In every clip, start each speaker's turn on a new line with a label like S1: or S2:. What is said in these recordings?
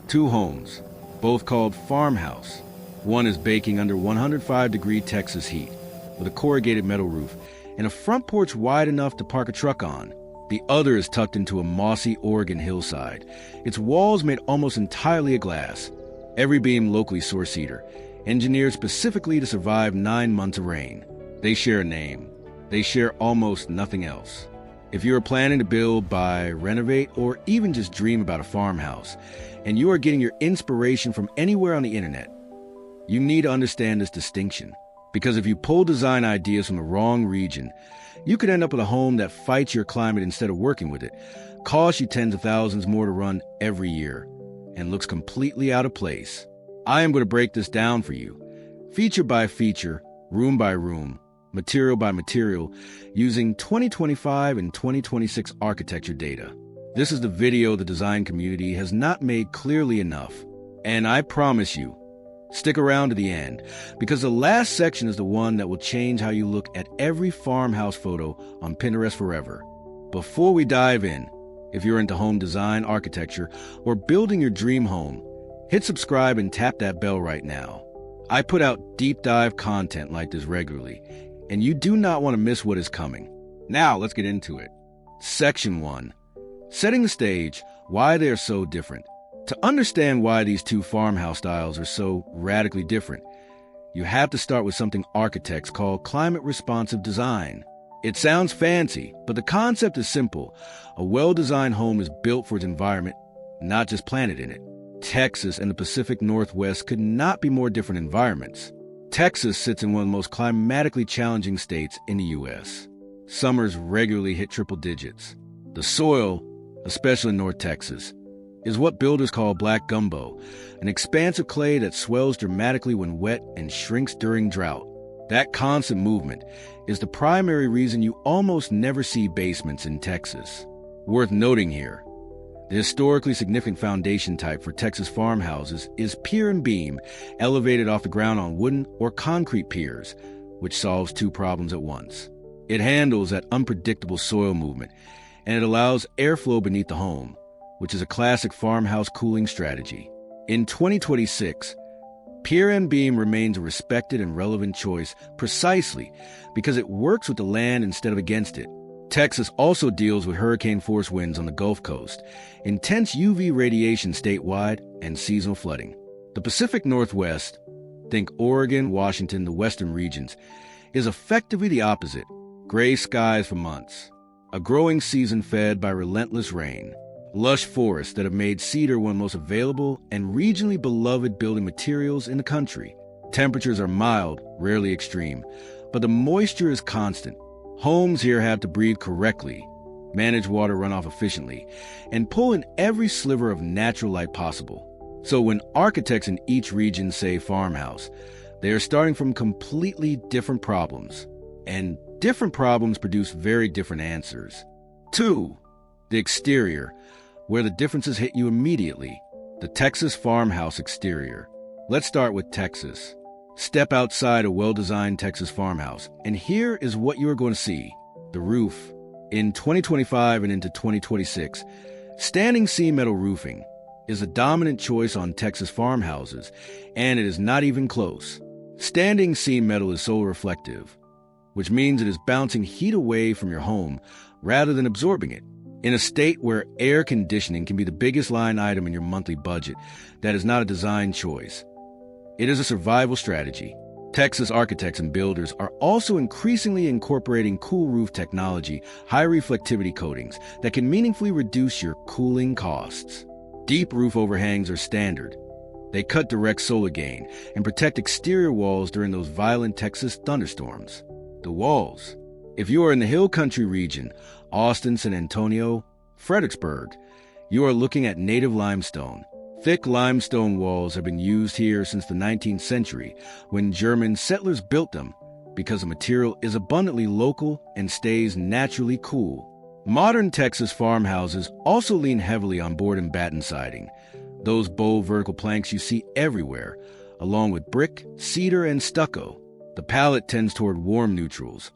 S1: Two homes, both called Farmhouse. One is baking under 105-degree Texas heat, with a corrugated metal roof and a front porch wide enough to park a truck on. The other is tucked into a mossy Oregon hillside, its walls made almost entirely of glass. Every beam locally sourced cedar, engineered specifically to survive 9 months of rain. They share a name. They share almost nothing else. If you are planning to build, buy, renovate, or even just dream about a farmhouse, and you are getting your inspiration from anywhere on the internet, you need to understand this distinction. Because if you pull design ideas from the wrong region, you could end up with a home that fights your climate instead of working with it, costs you tens of thousands more to run every year, and looks completely out of place. I am going to break this down for you, feature by feature, room by room, material by material, using 2025 and 2026 architecture data. This is the video the design community has not made clearly enough. And I promise you, stick around to the end, because the last section is the one that will change how you look at every farmhouse photo on Pinterest forever. Before we dive in, if you're into home design, architecture, or building your dream home, hit subscribe and tap that bell right now. I put out deep dive content like this regularly, and you do not want to miss what is coming. Now, let's get into it. Section 1. Setting the stage, why they are so different. To understand why these two farmhouse styles are so radically different, you have to start with something architects call climate-responsive design. It sounds fancy, but the concept is simple. A well-designed home is built for its environment, not just planted in it. Texas and the Pacific Northwest could not be more different environments. Texas sits in one of the most climatically challenging states in the U.S. Summers regularly hit triple digits. The soil, especially in North Texas, is what builders call black gumbo, an expansive clay that swells dramatically when wet and shrinks during drought. That constant movement is the primary reason you almost never see basements in Texas. Worth noting here, the historically significant foundation type for Texas farmhouses is pier-and-beam, elevated off the ground on wooden or concrete piers, which solves two problems at once. It handles that unpredictable soil movement, and it allows airflow beneath the home, which is a classic farmhouse cooling strategy. In 2026, pier-and-beam remains a respected and relevant choice precisely because it works with the land instead of against it. Texas also deals with hurricane-force winds on the Gulf Coast, intense UV radiation statewide, and seasonal flooding. The Pacific Northwest, think Oregon, Washington, the western regions, is effectively the opposite. Gray skies for months, a growing season fed by relentless rain, lush forests that have made cedar one of the most available and regionally beloved building materials in the country. Temperatures are mild, rarely extreme, but the moisture is constant. Homes here have to breathe correctly, manage water runoff efficiently, and pull in every sliver of natural light possible. So when architects in each region say farmhouse, they are starting from completely different problems. And different problems produce very different answers. 2. The exterior, where the differences hit you immediately. The Texas farmhouse exterior. Let's start with Texas. Step outside a well-designed Texas farmhouse, and here is what you are going to see. The roof. In 2025 and into 2026, standing seam metal roofing is a dominant choice on Texas farmhouses, and it is not even close. Standing seam metal is solar reflective, which means it is bouncing heat away from your home rather than absorbing it. In a state where air conditioning can be the biggest line item in your monthly budget, that is not a design choice. It is a survival strategy. Texas architects and builders are also increasingly incorporating cool roof technology, high reflectivity coatings that can meaningfully reduce your cooling costs. Deep roof overhangs are standard. They cut direct solar gain and protect exterior walls during those violent Texas thunderstorms. The walls. If you are in the Hill Country region, Austin, San Antonio, Fredericksburg, you are looking at native limestone. Thick limestone walls have been used here since the 19th century, when German settlers built them, because the material is abundantly local and stays naturally cool. Modern Texas farmhouses also lean heavily on board-and-batten siding, those bold vertical planks you see everywhere, along with brick, cedar, and stucco. The palette tends toward warm neutrals,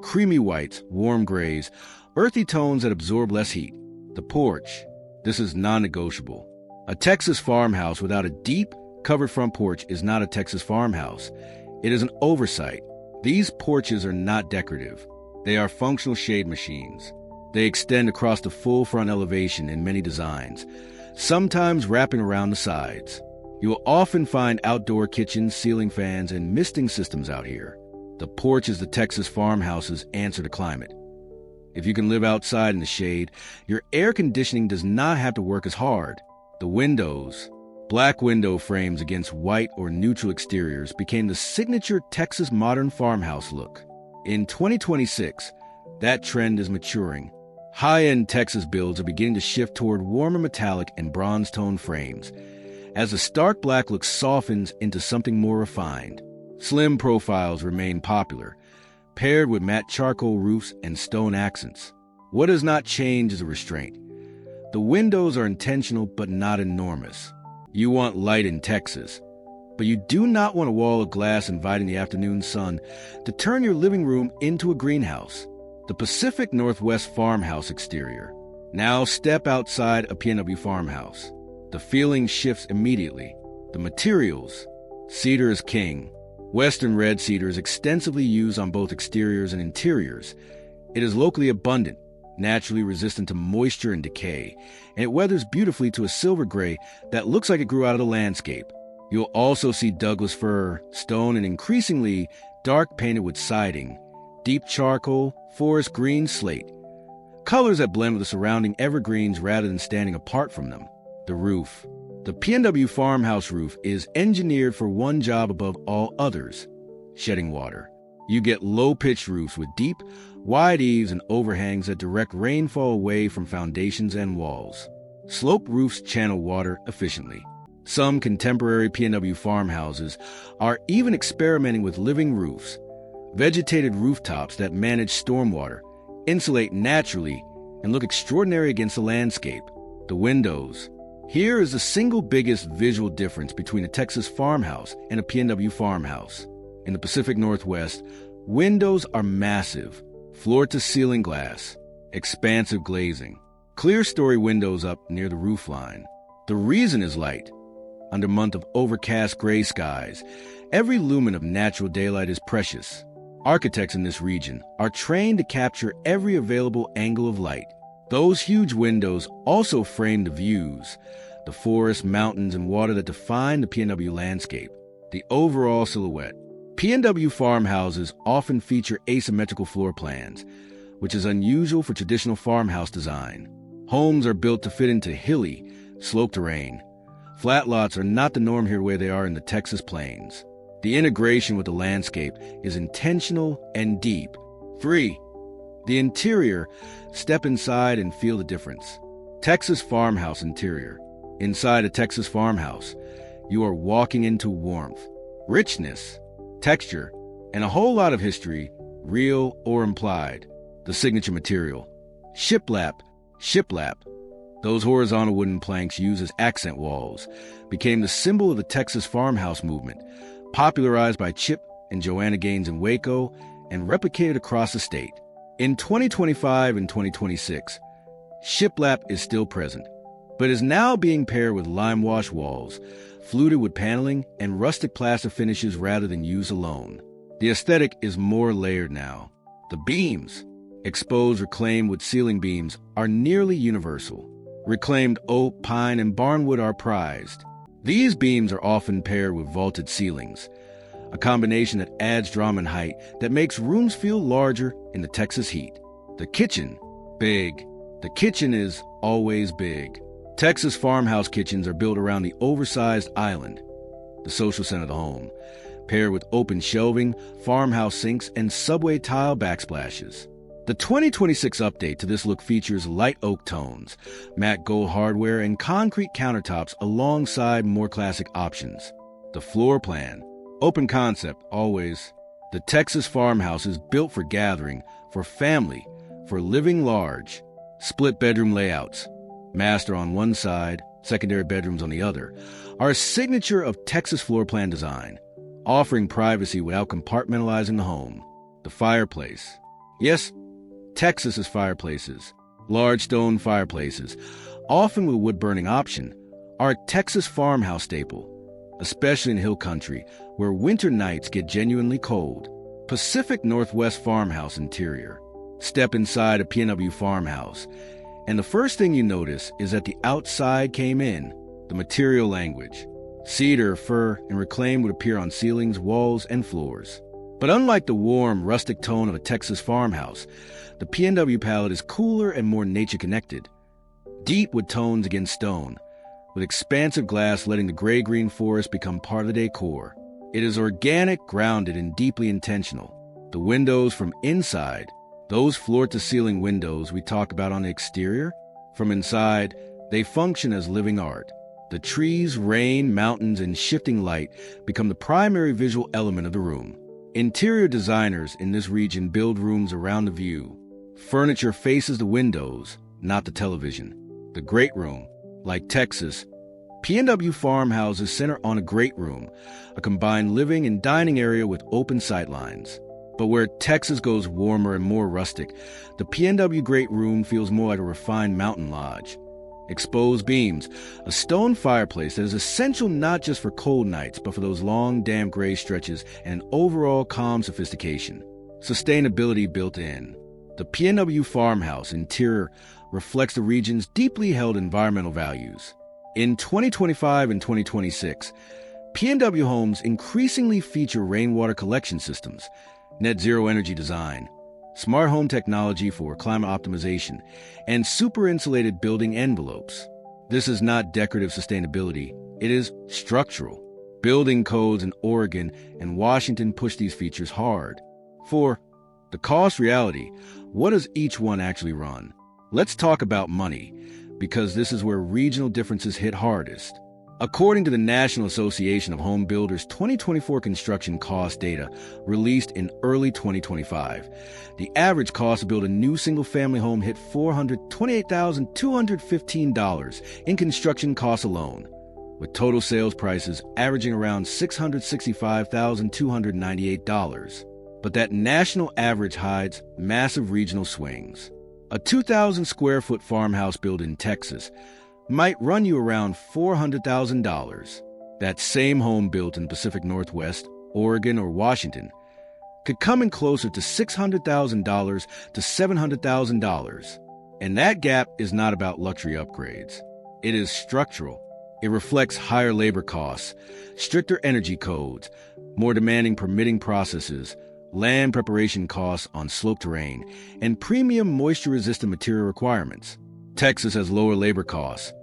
S1: creamy whites, warm grays, earthy tones that absorb less heat. The porch. This is non-negotiable. A Texas farmhouse without a deep, covered front porch is not a Texas farmhouse. It is an oversight. These porches are not decorative. They are functional shade machines. They extend across the full front elevation in many designs, sometimes wrapping around the sides. You will often find outdoor kitchens, ceiling fans, and misting systems out here. The porch is the Texas farmhouse's answer to climate. If you can live outside in the shade, your air conditioning does not have to work as hard. The windows, black window frames against white or neutral exteriors, became the signature Texas modern farmhouse look. In 2026, that trend is maturing. High-end Texas builds are beginning to shift toward warmer metallic and bronze-tone frames, as the stark black look softens into something more refined. Slim profiles remain popular, paired with matte charcoal roofs and stone accents. What has not changed is a restraint. The windows are intentional but not enormous. You want light in Texas, but you do not want a wall of glass inviting the afternoon sun to turn your living room into a greenhouse. The Pacific Northwest Farmhouse exterior. Now step outside a pier-and-beam farmhouse. The feeling shifts immediately. The materials. Cedar is king. Western red cedar is extensively used on both exteriors and interiors. It is locally abundant, naturally resistant to moisture and decay, and it weathers beautifully to a silver gray that looks like it grew out of the landscape. You'll also see Douglas fir, stone, and increasingly dark painted with siding, deep charcoal, forest green, slate. Colors that blend with the surrounding evergreens rather than standing apart from them. The roof. The pier-and-beam farmhouse roof is engineered for one job above all others: shedding water. You get low-pitched roofs with deep, wide eaves and overhangs that direct rainfall away from foundations and walls. Sloped roofs channel water efficiently. Some contemporary pier-and-beam farmhouses are even experimenting with living roofs, vegetated rooftops that manage stormwater, insulate naturally, and look extraordinary against the landscape. The windows. Here is the single biggest visual difference between a Texas farmhouse and a pier-and-beam farmhouse. In the Pacific Northwest, windows are massive, floor-to-ceiling glass, expansive glazing, clear-story windows up near the roofline. The reason is light. Under a month of overcast gray skies, every lumen of natural daylight is precious. Architects in this region are trained to capture every available angle of light. Those huge windows also frame the views, the forests, mountains, and water that define the pier-and-beam landscape. The overall silhouette. Pier-and-beam farmhouses often feature asymmetrical floor plans, which is unusual for traditional farmhouse design. Homes are built to fit into hilly, sloped terrain. Flat lots are not the norm here where they are in the Texas plains. The integration with the landscape is intentional and deep. 3. The interior. Step inside and feel the difference. Texas farmhouse interior. Inside a Texas farmhouse, you are walking into warmth, richness, texture, and a whole lot of history, real or implied. The signature material. Shiplap. Those horizontal wooden planks used as accent walls became the symbol of the Texas farmhouse movement, popularized by Chip and Joanna Gaines in Waco and replicated across the state. In 2025 and 2026, shiplap is still present, but is now being paired with lime wash walls, fluted with paneling and rustic plaster finishes rather than used alone. The aesthetic is more layered now. The beams, exposed reclaimed wood ceiling beams, are nearly universal. Reclaimed oak, pine, and barnwood are prized. These beams are often paired with vaulted ceilings, a combination that adds drama and height that makes rooms feel larger in the Texas heat. The kitchen. Big. The kitchen is always big. Texas farmhouse kitchens are built around the oversized island, the social center of the home, paired with open shelving, farmhouse sinks, and subway tile backsplashes. The 2026 update to this look features light oak tones, matte gold hardware, and concrete countertops alongside more classic options. The floor plan. Open concept, always. The Texas farmhouse is built for gathering, for family, for living large. Split bedroom layouts, master on one side, secondary bedrooms on the other, are a signature of Texas floor plan design, offering privacy without compartmentalizing the home. The fireplace. Yes, Texas has fireplaces, large stone fireplaces, often with wood burning option, are a Texas farmhouse staple, especially in hill country where winter nights get genuinely cold. Pacific Northwest Farmhouse interior. Step inside a P&W farmhouse, and the first thing you notice is that the outside came in, the material language. Cedar, fir, and reclaim would appear on ceilings, walls, and floors. But unlike the warm, rustic tone of a Texas farmhouse, the P&W palette is cooler and more nature-connected. Deep wood tones against stone, with expansive glass letting the gray-green forest become part of the decor. It is organic, grounded, and deeply intentional. The windows from inside, those floor-to-ceiling windows we talk about on the exterior, from inside, they function as living art. The trees, rain, mountains, and shifting light become the primary visual element of the room. Interior designers in this region build rooms around the view. Furniture faces the windows, not the television. The great room, like Texas, P&W farmhouses center on a great room, a combined living and dining area with open sightlines. But where Texas goes warmer and more rustic, the P&W great room feels more like a refined mountain lodge. Exposed beams, a stone fireplace that is essential not just for cold nights, but for those long, damp gray stretches, and an overall calm sophistication. Sustainability built in. The P&W farmhouse interior reflects the region's deeply held environmental values. In 2025 and 2026, P&W homes increasingly feature rainwater collection systems, net zero energy design, smart home technology for climate optimization, and super-insulated building envelopes. This is not decorative sustainability, it is structural. Building codes in Oregon and Washington push these features hard. For the cost reality, what does each one actually run? Let's talk about money, because this is where regional differences hit hardest. According to the National Association of Home Builders 2024 construction cost data released in early 2025, the average cost to build a new single-family home hit $428,215 in construction costs alone, with total sales prices averaging around $665,298. But that national average hides massive regional swings. A 2,000-square-foot farmhouse built in Texas might run you around $400,000. That same home built in the Pacific Northwest, Oregon, or Washington could come in closer to $600,000 to $700,000. And that gap is not about luxury upgrades. It is structural. It reflects higher labor costs, stricter energy codes, more demanding permitting processes, land preparation costs on slope terrain, and premium moisture-resistant material requirements. Texas has lower labor costs,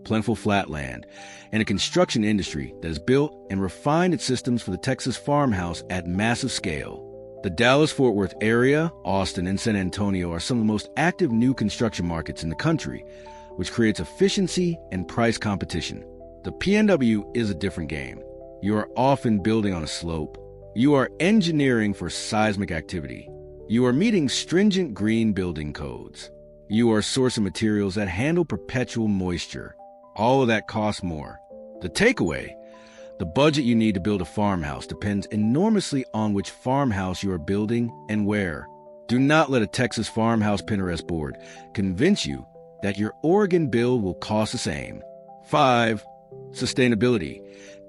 S1: plentiful flat land, and a construction industry that has built and refined its systems for the Texas farmhouse at massive scale. The Dallas-Fort Worth area, Austin, and San Antonio are some of the most active new construction markets in the country, which creates efficiency and price competition. The P&W is a different game. You are often building on a slope. You are engineering for seismic activity. You are meeting stringent green building codes. You are sourcing materials that handle perpetual moisture. All of that costs more. The takeaway, the budget you need to build a farmhouse depends enormously on which farmhouse you are building and where. Do not let a Texas farmhouse Pinterest board convince you that your Oregon build will cost the same. 5. Sustainability.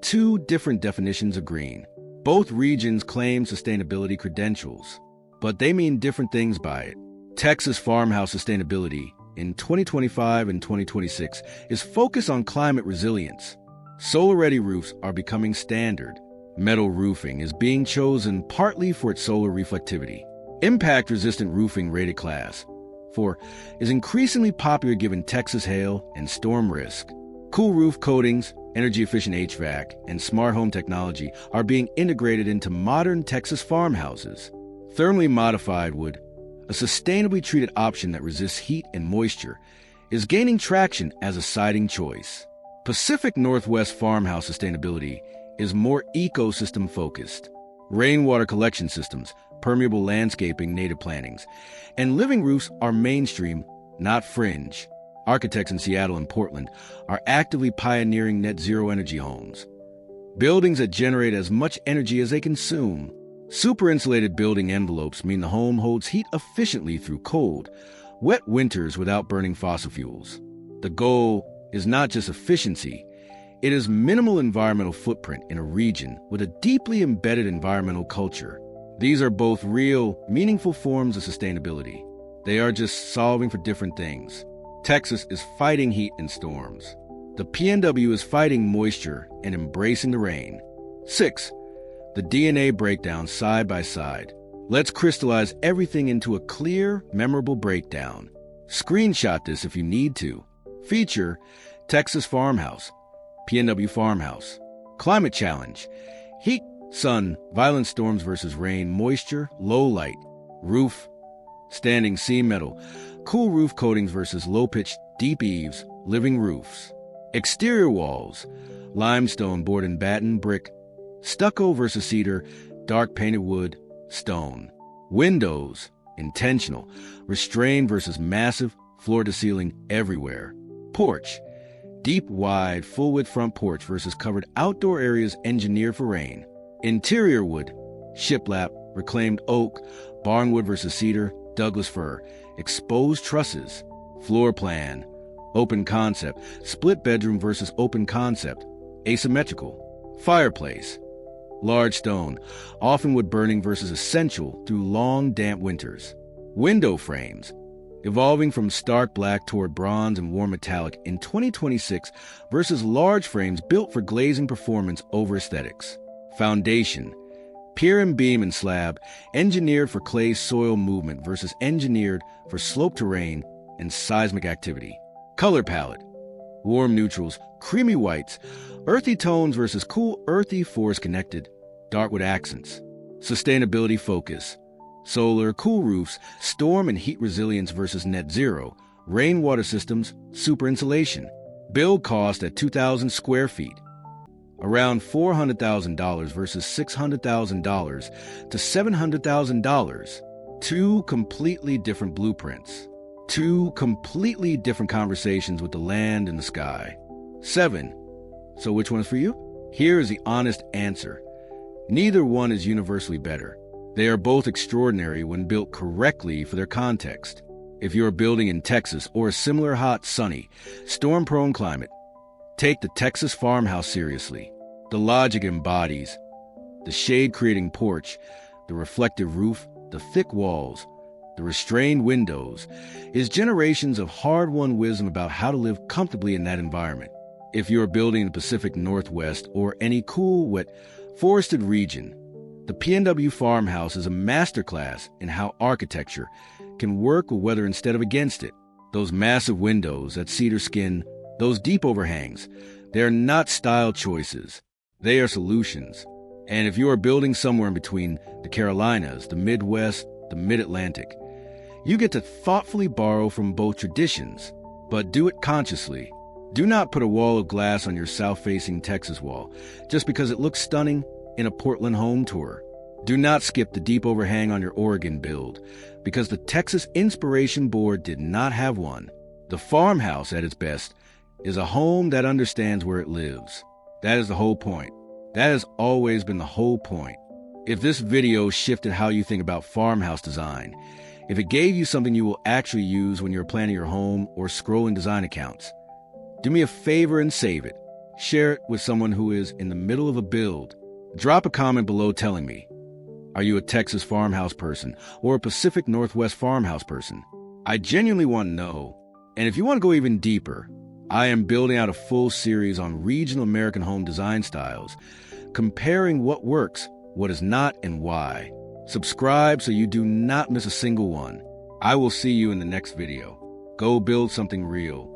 S1: Two different definitions of green. Both regions claim sustainability credentials, but they mean different things by it. Texas farmhouse sustainability in 2025 and 2026 is focused on climate resilience. Solar-ready roofs are becoming standard. Metal roofing is being chosen partly for its solar reflectivity. Impact-resistant roofing rated class 4 is increasingly popular given Texas hail and storm risk. Cool roof coatings, energy-efficient HVAC, and smart home technology are being integrated into modern Texas farmhouses. Thermally modified wood, a sustainably treated option that resists heat and moisture, is gaining traction as a siding choice. Pacific Northwest Farmhouse sustainability is more ecosystem-focused. Rainwater collection systems, permeable landscaping, native plantings, and living roofs are mainstream, not fringe. Architects in Seattle and Portland are actively pioneering net zero energy homes, buildings that generate as much energy as they consume. Super-insulated building envelopes mean the home holds heat efficiently through cold, wet winters without burning fossil fuels. The goal is not just efficiency, It is minimal environmental footprint in a region with a deeply embedded environmental culture. These are both real, meaningful forms of sustainability. They are just solving for different things. Texas is fighting heat and storms. The PNW is fighting moisture and embracing the rain. 6. The DNA breakdown side by side. Let's crystallize everything into a clear, memorable breakdown. Screenshot this if you need to. Feature: Texas Farmhouse, PNW Farmhouse. Climate challenge: heat, sun, violent storms versus rain, moisture, low light. Roof: standing seam metal, cool roof coatings versus low-pitched, deep eaves, living roofs. Exterior walls: limestone, board-and-batten, brick. Stucco versus cedar, dark painted wood, stone. Windows: intentional, restrained versus massive, floor-to-ceiling everywhere. Porch: deep, wide, full-width front porch versus covered outdoor areas engineered for rain. Interior wood: shiplap, reclaimed oak, barnwood versus cedar, Douglas fir. Exposed trusses. Floor plan: open concept, split bedroom versus open concept, asymmetrical. Fireplace: large stone, often wood burning versus essential through long, damp winters. Window frames: evolving from stark black toward bronze and warm metallic in 2026 versus large frames built for glazing performance over aesthetics. Foundation: pier-and-beam and slab, engineered for clay soil movement versus engineered for slope terrain and seismic activity. Color palette: warm neutrals, creamy whites, earthy tones versus cool, earthy, forest-connected, dark wood accents. Sustainability focus: solar, cool roofs, storm and heat resilience versus net zero, rainwater systems, super insulation. Build cost at 2,000 square feet. Around $400,000 versus $600,000 to $700,000. Two completely different blueprints. Two completely different conversations with the land and the sky. 7. So which one's for you? Here is the honest answer. Neither one is universally better. They are both extraordinary when built correctly for their context. If you're building in Texas or a similar hot, sunny, storm-prone climate, take the Texas Farmhouse seriously. The logic embodies the shade-creating porch, the reflective roof, the thick walls, the restrained windows, is generations of hard-won wisdom about how to live comfortably in that environment. If you're building in the Pacific Northwest or any cool, wet, forested region, the PNW Farmhouse is a masterclass in how architecture can work with weather instead of against it. Those massive windows, that cedar skin, those deep overhangs, they're not style choices. They are solutions. And if you are building somewhere in between the Carolinas, the Midwest, the Mid-Atlantic, you get to thoughtfully borrow from both traditions, but do it consciously. Do not put a wall of glass on your south-facing Texas wall just because it looks stunning in a Portland home tour. Do not skip the deep overhang on your Oregon build because the Texas Inspiration Board did not have one. The farmhouse, at its best, is a home that understands where it lives. That is the whole point. That has always been the whole point. If this video shifted how you think about farmhouse design, if it gave you something you will actually use when you're planning your home or scrolling design accounts, do me a favor and save it. Share it with someone who is in the middle of a build. Drop a comment below telling me, are you a Texas Farmhouse person or a Pacific Northwest Farmhouse person? I genuinely want to know. And if you want to go even deeper, I am building out a full series on regional American home design styles, comparing what works, what is not, and why. Subscribe so you do not miss a single one. I will see you in the next video. Go build something real.